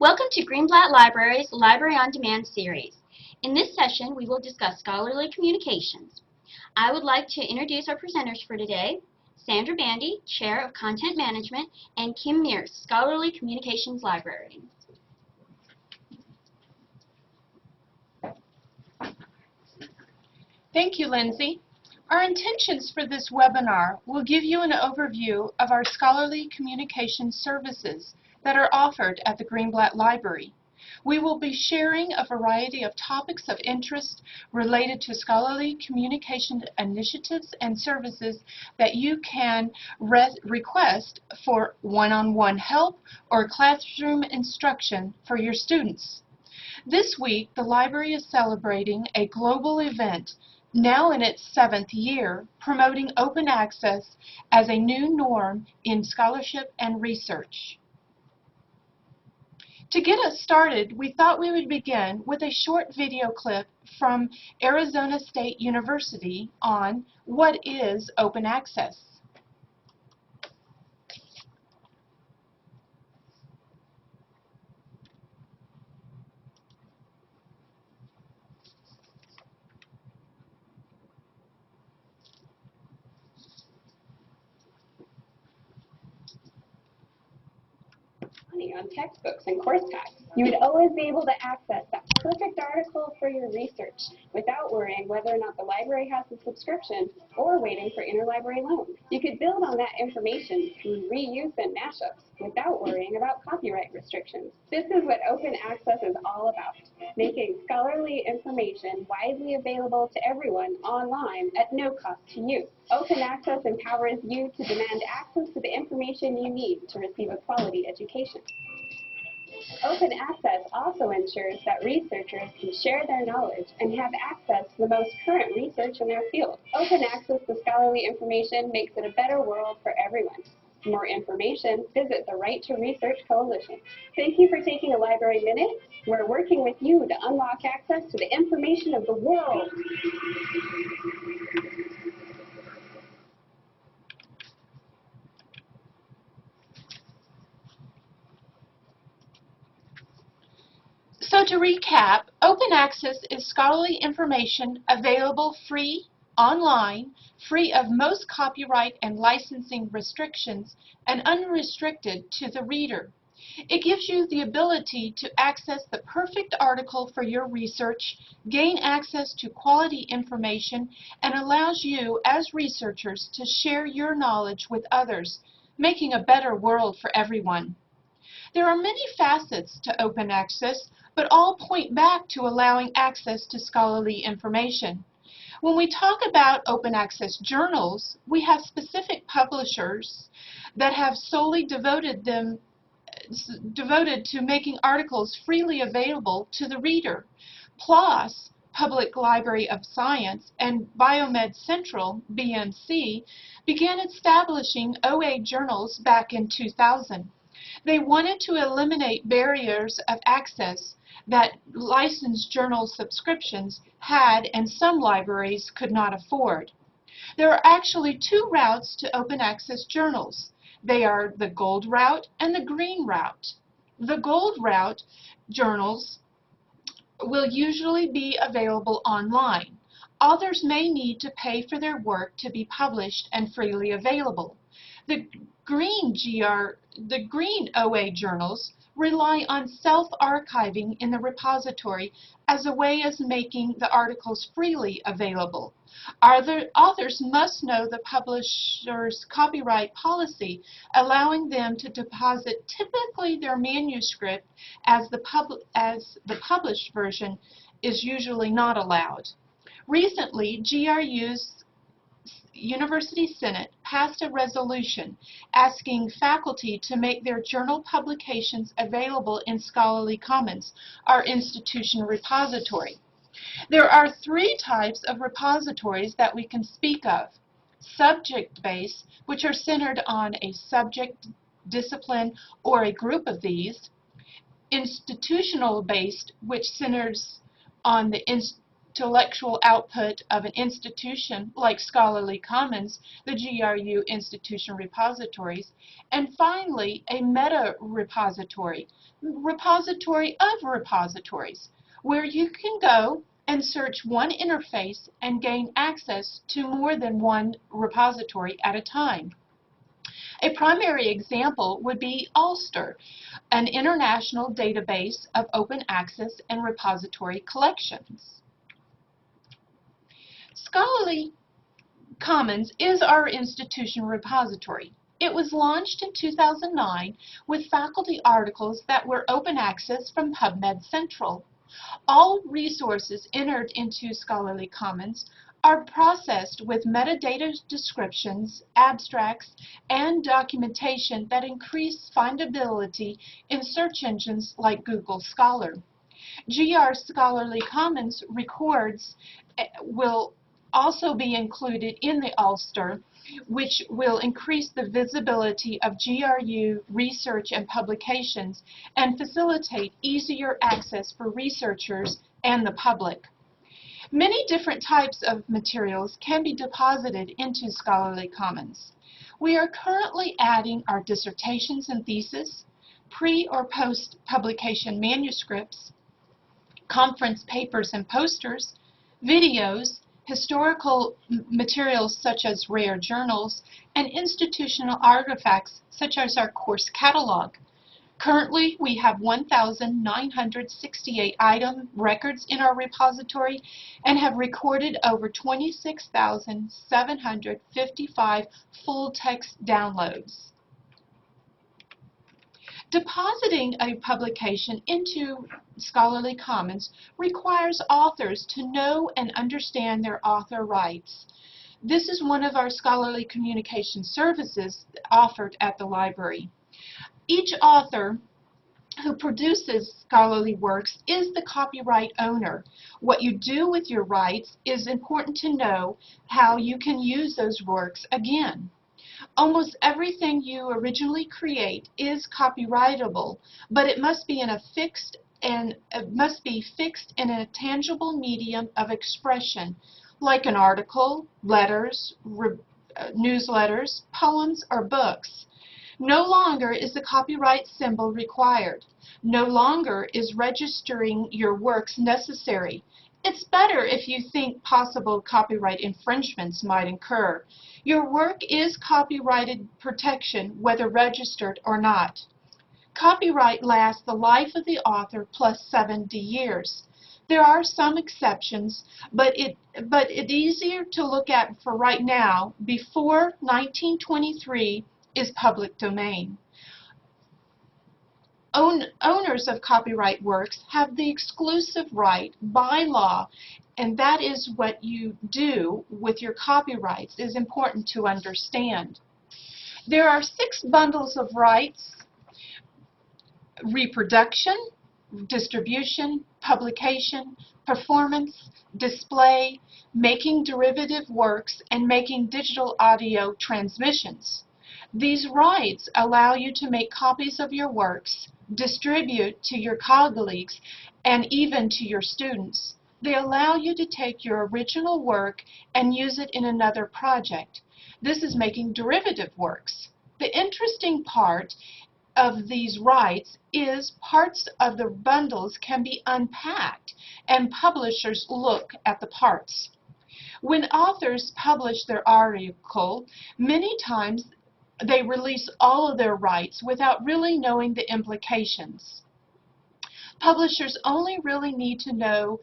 Welcome to Greenblatt Library's Library on Demand series. In this session, we will discuss scholarly communications. I would like to introduce our presenters for today, Sandra Bandy, Chair of Content Management, and Kim Mears, Scholarly Communications Librarian. Thank you, Lindsay. Our intentions for this webinar will give you an overview of our scholarly communication services that are offered at the Greenblatt Library. We will be sharing a variety of topics of interest related to scholarly communication initiatives and services that you can request for one-on-one help or classroom instruction for your students. This week, the library is celebrating a global event, now in its 7th year, promoting open access as a new norm in scholarship and research. To get us started, we thought we would begin with a short video clip from Arizona State University on what is open access. On textbooks and course packs. You would always be able to access that perfect article for your research without worrying whether or not the library has a subscription or waiting for interlibrary loans. You could build on that information through reuse and mashups without worrying about copyright restrictions. This is what open access is all about, making scholarly information widely available to everyone online at no cost to you. Open access empowers you to demand access to the information you need to receive a quality education. Open access also ensures that researchers can share their knowledge and have access to the most current research in their field. Open access to scholarly information makes it a better world for everyone. For more information, visit the Right to Research Coalition. Thank you for taking a Library Minute. We're working with you to unlock access to the information of the world. So to recap, open access is scholarly information available free, online, free of most copyright and licensing restrictions, and unrestricted to the reader. It gives you the ability to access the perfect article for your research, gain access to quality information, and allows you as researchers to share your knowledge with others, making a better world for everyone. There are many facets to open access, but all point back to allowing access to scholarly information. When we talk about open access journals, we have specific publishers that have solely devoted to making articles freely available to the reader. PLOS, Public Library of Science, and Biomed Central, BMC, began establishing OA journals back in 2000. They wanted to eliminate barriers of access that licensed journal subscriptions had and some libraries could not afford. There are actually two routes to open access journals. They are the gold route and the green route. The gold route journals will usually be available online. Authors may need to pay for their work to be published and freely available. The green OA journals rely on self-archiving in the repository as a way of making the articles freely available. Authors must know the publisher's copyright policy, allowing them to deposit typically their manuscript as the published version is usually not allowed. Recently, GRU's University Senate passed a resolution asking faculty to make their journal publications available in Scholarly Commons, our institution repository. There are three types of repositories that we can speak of. Subject-based, which are centered on a subject, discipline, or a group of these. Institutional-based, which centers on the intellectual output of an institution like Scholarly Commons, the GRU institution repositories, and finally a meta-repository, repository of repositories, where you can go and search one interface and gain access to more than one repository at a time. A primary example would be Ulster, an international database of open access and repository collections. Scholarly Commons is our institution repository. It was launched in 2009 with faculty articles that were open access from PubMed Central. All resources entered into Scholarly Commons are processed with metadata descriptions, abstracts, and documentation that increase findability in search engines like Google Scholar. GR Scholarly Commons records will also be included in the Ulster, which will increase the visibility of GRU research and publications and facilitate easier access for researchers and the public. Many different types of materials can be deposited into Scholarly Commons. We are currently adding our dissertations and theses, pre- or post-publication manuscripts, conference papers and posters, videos, historical materials such as rare journals, and institutional artifacts such as our course catalog. Currently, we have 1,968 item records in our repository and have recorded over 26,755 full-text downloads. Depositing a publication into Scholarly Commons requires authors to know and understand their author rights. This is one of our scholarly communication services offered at the library. Each author who produces scholarly works is the copyright owner. What you do with your rights is important to know how you can use those works again. Almost everything you originally create is copyrightable, but it must be fixed in a tangible medium of expression, like an article, letters, newsletters, poems, or books. No longer is the copyright symbol required. No longer is registering your works necessary. It's better if you think possible copyright infringements might occur. Your work is copyrighted protection, whether registered or not. Copyright lasts the life of the author plus 70 years. There are some exceptions, but it's easier to look at for right now. Before 1923 is public domain. Owners of copyright works have the exclusive right by law, and that is what you do with your copyrights is important to understand. There are 6 bundles of rights: reproduction, distribution, publication, performance, display, making derivative works, and making digital audio transmissions. These rights allow you to make copies of your works, distribute to your colleagues, and even to your students. They allow you to take your original work and use it in another project. This is making derivative works. The interesting part of these rights is parts of the bundles can be unpacked, and publishers look at the parts. When authors publish their article, many times they release all of their rights without really knowing the implications. Publishers only really need to know,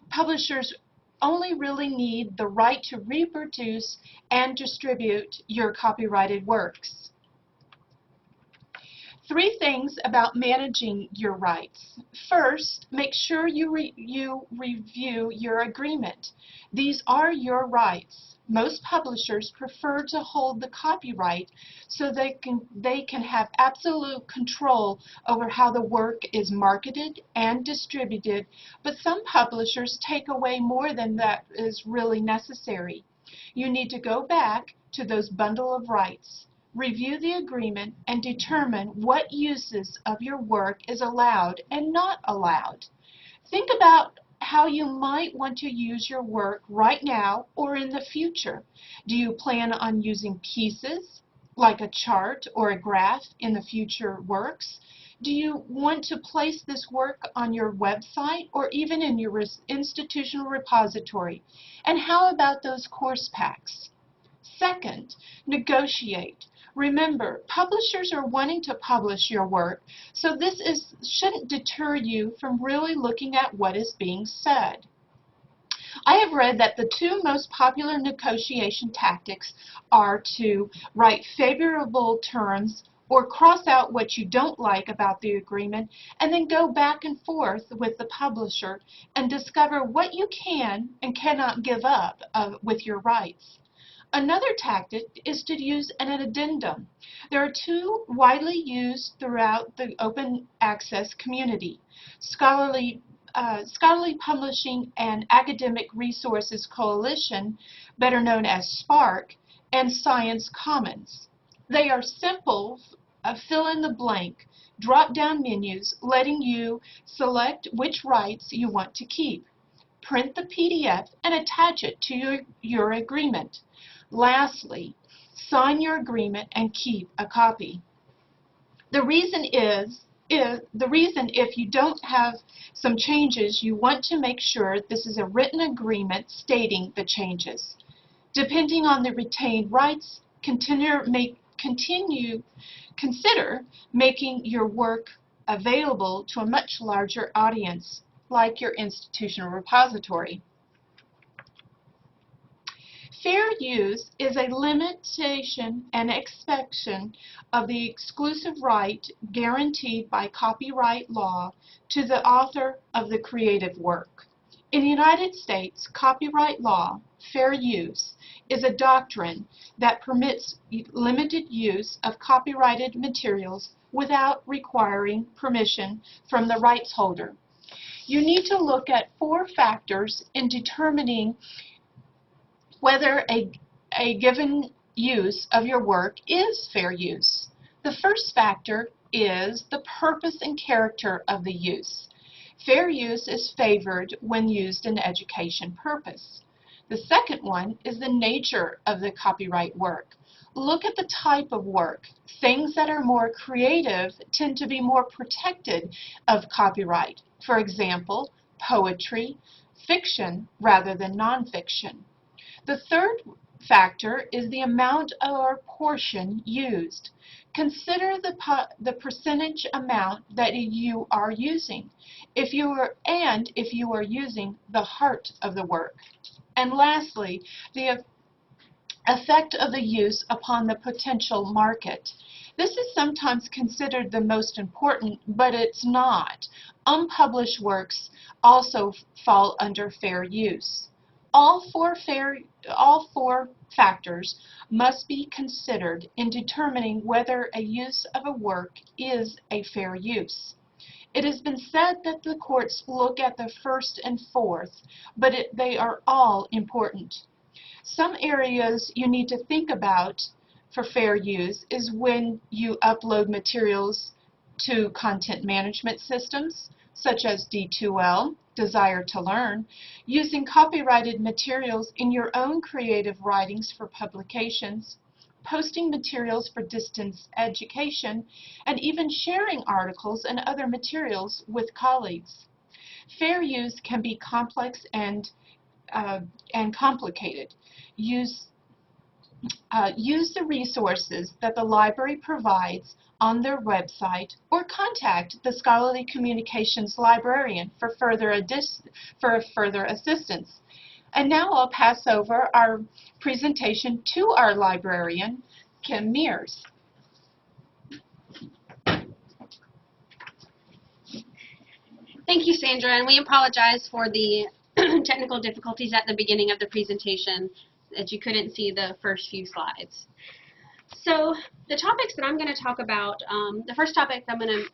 publishers only really need the right to reproduce and distribute your copyrighted works. 3 things about managing your rights. First, make sure you review your agreement. These are your rights. Most publishers prefer to hold the copyright so they can have absolute control over how the work is marketed and distributed, but some publishers take away more than that is really necessary. You need to go back to those bundle of rights. Review the agreement and determine what uses of your work is allowed and not allowed. Think about how you might want to use your work right now or in the future. Do you plan on using pieces, like a chart or a graph, in the future works? Do you want to place this work on your website or even in your institutional repository? And how about those course packs? Second, negotiate. Remember, publishers are wanting to publish your work, so this shouldn't deter you from really looking at what is being said. I have read that the two most popular negotiation tactics are to write favorable terms or cross out what you don't like about the agreement and then go back and forth with the publisher and discover what you can and cannot give up with your rights. Another tactic is to use an addendum. There are two widely used throughout the open access community: Scholarly Publishing and Academic Resources Coalition, better known as SPARC, and Science Commons. They are simple, fill-in-the-blank, drop-down menus letting you select which rights you want to keep. Print the PDF and attach it to your agreement. Lastly, sign your agreement and keep a copy. The reason if you don't have some changes, you want to make sure this is a written agreement stating the changes. Depending on the retained rights, consider making your work available to a much larger audience, like your institutional repository. Fair use is a limitation and exception of the exclusive right guaranteed by copyright law to the author of the creative work. In the United States, copyright law, fair use, is a doctrine that permits limited use of copyrighted materials without requiring permission from the rights holder. You need to look at 4 factors in determining whether a given use of your work is fair use. The first factor is the purpose and character of the use. Fair use is favored when used in education purpose. The second one is the nature of the copyright work. Look at the type of work. Things that are more creative tend to be more protected of copyright. For example, poetry, fiction rather than nonfiction. The third factor is the amount or portion used. Consider the percentage amount that you are using, if you are using the heart of the work. And lastly, the effect of the use upon the potential market. This is sometimes considered the most important, but it's not. Unpublished works also fall under fair use. All four factors must be considered in determining whether a use of a work is a fair use. It has been said that the courts look at the first and fourth, but they are all important. Some areas you need to think about for fair use is when you upload materials to content management systems, such as D2L, Desire to Learn, using copyrighted materials in your own creative writings for publications, posting materials for distance education, and even sharing articles and other materials with colleagues. Fair use can be complex and complicated. Use the resources that the library provides on their website or contact the Scholarly Communications Librarian for further assistance. And now I'll pass over our presentation to our librarian, Kim Mears. Thank you, Sandra, and we apologize for the technical difficulties at the beginning of the presentation that you couldn't see the first few slides. So the topics that I'm going to talk about, the first topic I'm going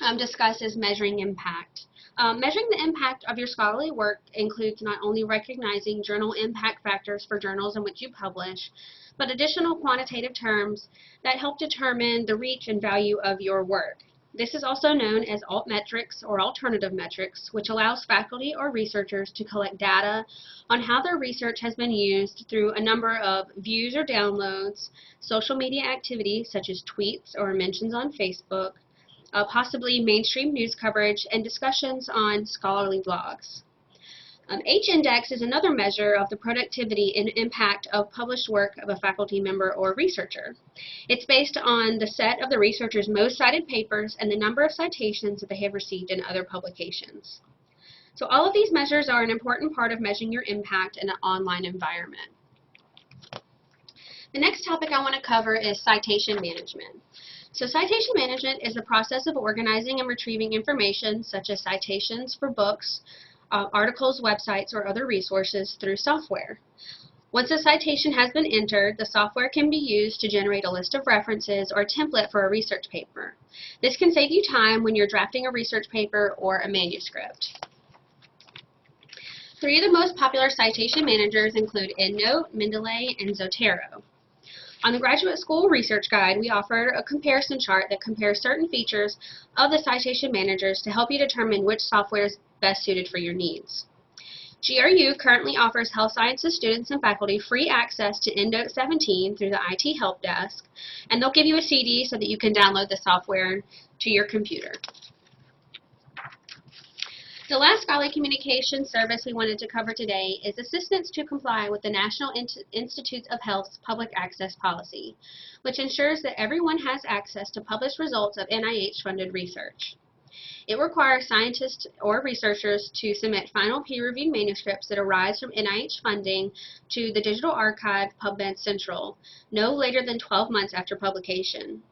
to discuss is measuring impact. Measuring the impact of your scholarly work includes not only recognizing journal impact factors for journals in which you publish, but additional quantitative terms that help determine the reach and value of your work. This is also known as altmetrics or alternative metrics, which allows faculty or researchers to collect data on how their research has been used through a number of views or downloads, social media activity such as tweets or mentions on Facebook, possibly mainstream news coverage, and discussions on scholarly blogs. H-index is another measure of the productivity and impact of published work of a faculty member or researcher. It's based on the set of the researcher's most cited papers and the number of citations that they have received in other publications. So all of these measures are an important part of measuring your impact in an online environment. The next topic I want to cover is citation management. So citation management is the process of organizing and retrieving information such as citations for books, articles, websites, or other resources through software. Once a citation has been entered, the software can be used to generate a list of references or a template for a research paper. This can save you time when you're drafting a research paper or a manuscript. Three of the most popular citation managers include EndNote, Mendeley, and Zotero. On the Graduate School Research Guide, we offer a comparison chart that compares certain features of the citation managers to help you determine which software is best suited for your needs. GRU currently offers health sciences students and faculty free access to EndNote 17 through the IT Help Desk, and they'll give you a CD so that you can download the software to your computer. The last scholarly communication service we wanted to cover today is assistance to comply with the National Institutes of Health's Public Access Policy, which ensures that everyone has access to published results of NIH-funded research. It requires scientists or researchers to submit final peer-reviewed manuscripts that arise from NIH funding to the Digital Archive PubMed Central no later than 12 months after publication.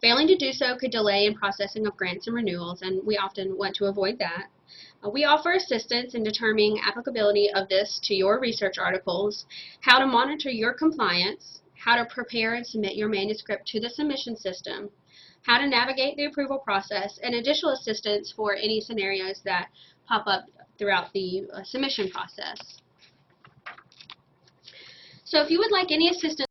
Failing to do so could delay in processing of grants and renewals, and we often want to avoid that. We offer assistance in determining applicability of this to your research articles, how to monitor your compliance, how to prepare and submit your manuscript to the submission system, how to navigate the approval process, and additional assistance for any scenarios that pop up throughout the submission process. So if you would like any assistance